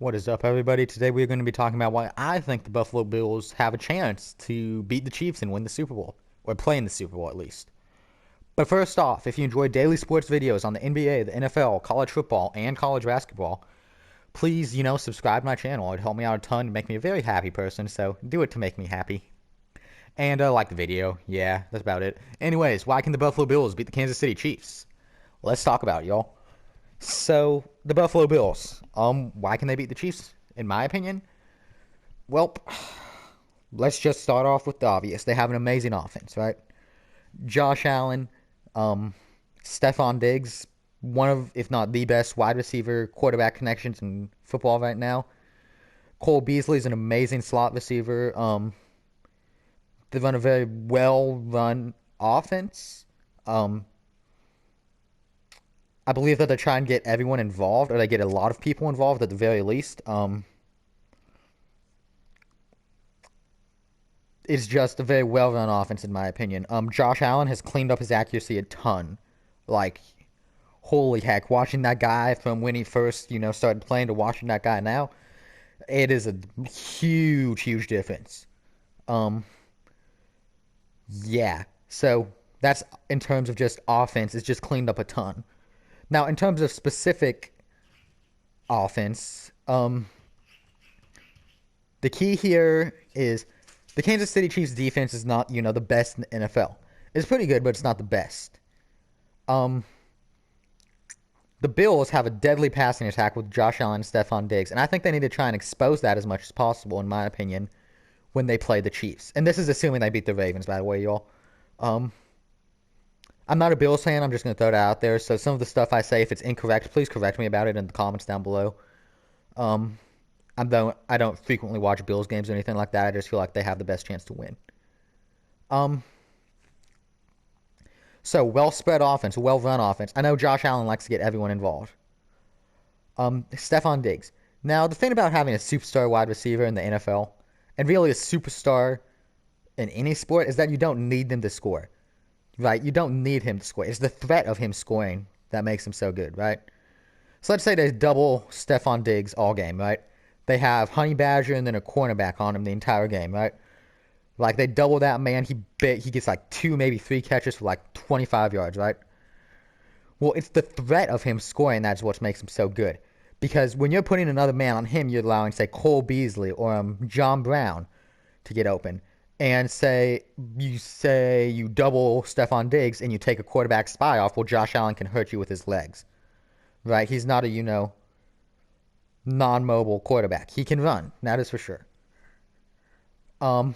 What is up, everybody? Today we're going to be talking about why I think the Buffalo Bills have a chance to beat the Chiefs and win the Super Bowl, or play in the Super Bowl at least. But first off, if you enjoy daily sports videos on the NBA, the NFL, college football, and college basketball, please, subscribe to my channel. It'd help me out a ton and make me a very happy person, so do it to make me happy. And like the video. Yeah, that's about it. Anyways, why can the Buffalo Bills beat the Kansas City Chiefs? Let's talk about it, y'all. So, the Buffalo Bills, why can they beat the Chiefs? In my opinion, well, let's just start off with the obvious. They have an amazing offense, right? Josh Allen, um, Stephon Diggs, one of, if not the best wide receiver quarterback connections in football right now. Cole Beasley is an amazing slot receiver. They run a very well run offense. I believe that they try and get everyone involved, or they get a lot of people involved at the very least. It's just a very well-run offense, in my opinion. Josh Allen has cleaned up his accuracy a ton. Like, holy heck, watching that guy from when he first, started playing to watching that guy now, it is a huge, huge difference. Um, yeah. So that's in terms of just offense. It's just cleaned up a ton. Now, in terms of specific offense, the key here is the Kansas City Chiefs defense is not, the best in the NFL. It's pretty good, but it's not the best. Um, the Bills have a deadly passing attack with Josh Allen and Stephon Diggs, and I think they need to try and expose that as much as possible, in my opinion, when they play the Chiefs. And this is assuming they beat the Ravens, by the way, y'all. Um, I'm not a Bills fan. I'm just going to throw it out there. So some of the stuff I say, if it's incorrect, please correct me about it in the comments down below. Um, I don't frequently watch Bills games or anything like that. I just feel like they have the best chance to win. Um, so well spread offense, well run offense. I know Josh Allen likes to get everyone involved. Stephon Diggs. Now the thing about having a superstar wide receiver in the NFL, and really a superstar in any sport, is that you don't need them to score. Right? You don't need him to score. It's the threat of him scoring that makes him so good, right? So let's say they double Stephon Diggs all game, right? They have Honey Badger and then a cornerback on him the entire game, right? Like they double that man, he gets like 2, maybe 3 catches for like 25 yards, right? Well, it's the threat of him scoring that's what makes him so good. Because when you're putting another man on him, you're allowing, say, Cole Beasley or John Brown to get open. And say you double Stephon Diggs and you take a quarterback spy off, well, Josh Allen can hurt you with his legs, right? He's not a, non-mobile quarterback. He can run, that is for sure. Um,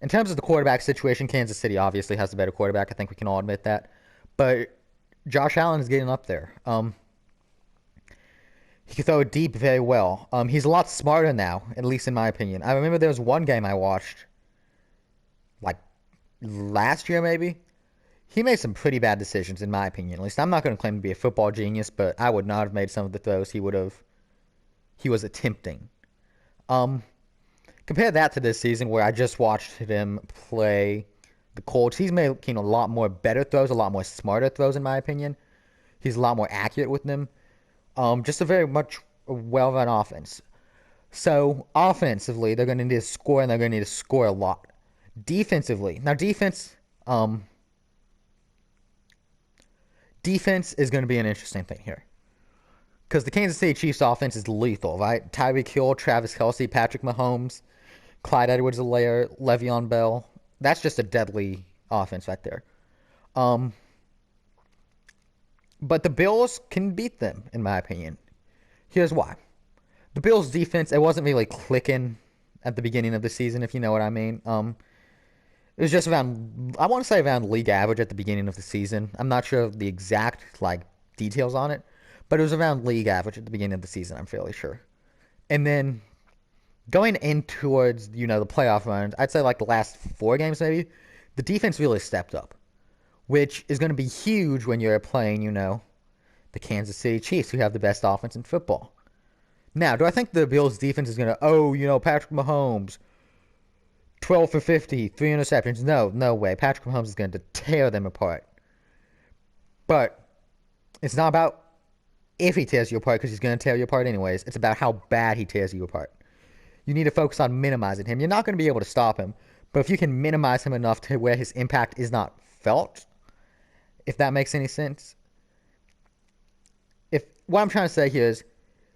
in terms of the quarterback situation, Kansas City obviously has the better quarterback. I think we can all admit that. But Josh Allen is getting up there. He can throw it deep very well. He's a lot smarter now, at least in my opinion. I remember there was one game I watched, like last year maybe. He made some pretty bad decisions, in my opinion. At least I'm not going to claim to be a football genius, but I would not have made some of the throws he was attempting. Um, Compare that to this season where I just watched him play the Colts. He's making a lot more better throws, a lot more smarter throws, in my opinion. He's a lot more accurate with them. Just a very much well-run offense. So offensively, they're going to need to score, and they're going to need to score a lot. Defensively, now defense is going to be an interesting thing here because the Kansas City Chiefs offense is lethal, right? Tyreek Hill, Travis Kelce, Patrick Mahomes, Clyde Edwards-Helaire, Le'Veon Bell. That's just a deadly offense right there. Um, but the Bills can beat them, in my opinion. Here's why. The Bills' defense, it wasn't really clicking at the beginning of the season, if you know what I mean. It was just around, I want to say around league average at the beginning of the season. I'm not sure of the exact, details on it, but it was around league average at the beginning of the season, I'm fairly sure. And then going in towards, the playoff runs, I'd say the last 4 games maybe, the defense really stepped up, which is going to be huge when you're playing, the Kansas City Chiefs, who have the best offense in football. Now, do I think the Bills' defense is going to, Patrick Mahomes, 12 for 50, 3 interceptions? No way. Patrick Mahomes is going to tear them apart. But it's not about if he tears you apart, because he's going to tear you apart anyways. It's about how bad he tears you apart. You need to focus on minimizing him. You're not going to be able to stop him, but if you can minimize him enough to where his impact is not felt, if that makes any sense. If what I'm trying to say here is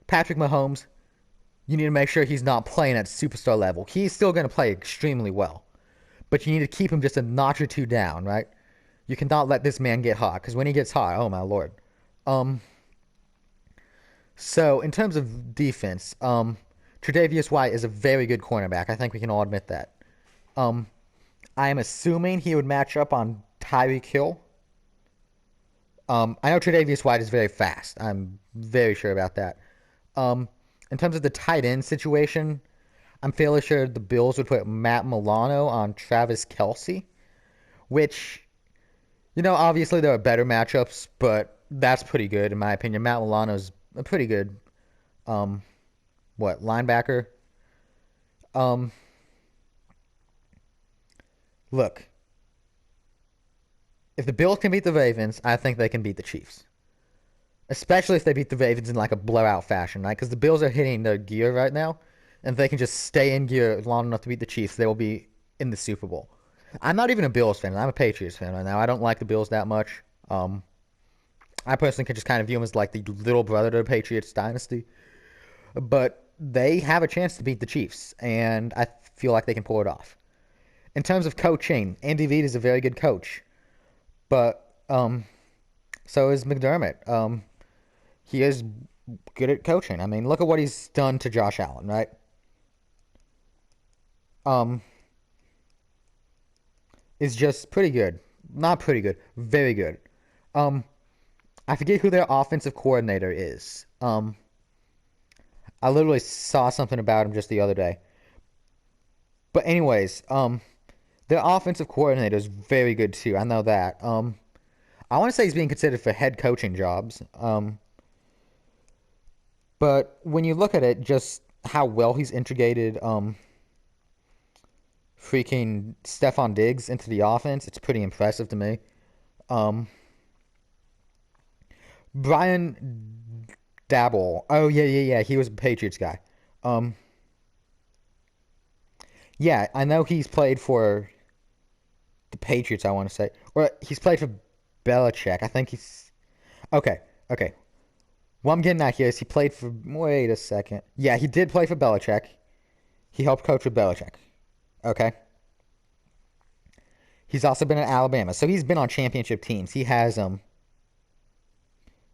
Patrick Mahomes, you need to make sure he's not playing at superstar level. He's still going to play extremely well, but you need to keep him just a notch or two down, right? You cannot let this man get hot, because when he gets hot, oh my lord. Um, so in terms of defense, Tre'Davious White is a very good cornerback. I think we can all admit that. Um, I am assuming he would match up on Tyreek Hill. I know Tre'Davious White is very fast. I'm very sure about that. In terms of the tight end situation, I'm fairly sure the Bills would put Matt Milano on Travis Kelce, which, obviously there are better matchups, but that's pretty good in my opinion. Matt Milano's a pretty good, um, linebacker. Um, Look, if the Bills can beat the Ravens, I think they can beat the Chiefs. Especially if they beat the Ravens in like a blowout fashion, right? Because the Bills are hitting their gear right now, and if they can just stay in gear long enough to beat the Chiefs, they will be in the Super Bowl. I'm not even a Bills fan. I'm a Patriots fan right now. I don't like the Bills that much. I personally can just kind of view them as like the little brother to the Patriots dynasty. But they have a chance to beat the Chiefs, and I feel like they can pull it off. In terms of coaching, Andy Reid is a very good coach, but so is McDermott. He is good at coaching. I mean, look at what he's done to Josh Allen, right? Um, is just pretty good. Not pretty good, very good. Um, I forget who their offensive coordinator is. I literally saw something about him just the other day. But anyways, their offensive coordinator is very good too. I know that. I want to say he's being considered for head coaching jobs. But when you look at it, just how well he's integrated, freaking Stephon Diggs into the offense, it's pretty impressive to me. Um, Brian Dabble. Oh yeah. He was a Patriots guy. Um, yeah, I know he's played for the Patriots. I want to say, or he's played for Belichick. I think he's okay. Okay. What I'm getting at here is he played for. Wait a second. Yeah, he did play for Belichick. He helped coach with Belichick. Okay. He's also been at Alabama, so he's been on championship teams. He has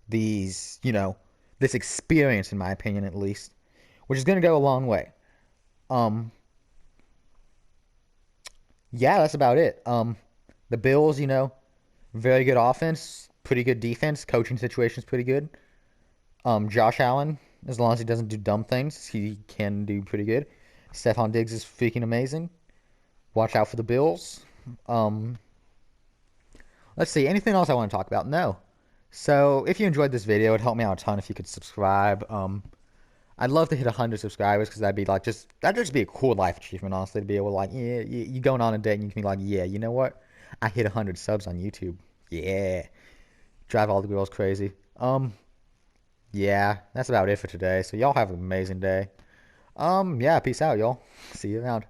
these, this experience, in my opinion, at least, which is going to go a long way. Um, yeah, that's about it. The Bills, very good offense, pretty good defense. Coaching situation's pretty good. Josh Allen, as long as he doesn't do dumb things, he can do pretty good. Stephon Diggs is freaking amazing. Watch out for the Bills. Um, let's see. Anything else I want to talk about? No. So if you enjoyed this video, it'd help me out a ton if you could subscribe. I'd love to hit 100 subscribers because that'd just be a cool life achievement, honestly, to be able to like, yeah, you going on a date and you can be like, yeah, you know what? I hit 100 subs on YouTube. Yeah. Drive all the girls crazy. Yeah, that's about it for today. So y'all have an amazing day. Yeah, peace out, y'all. See you around.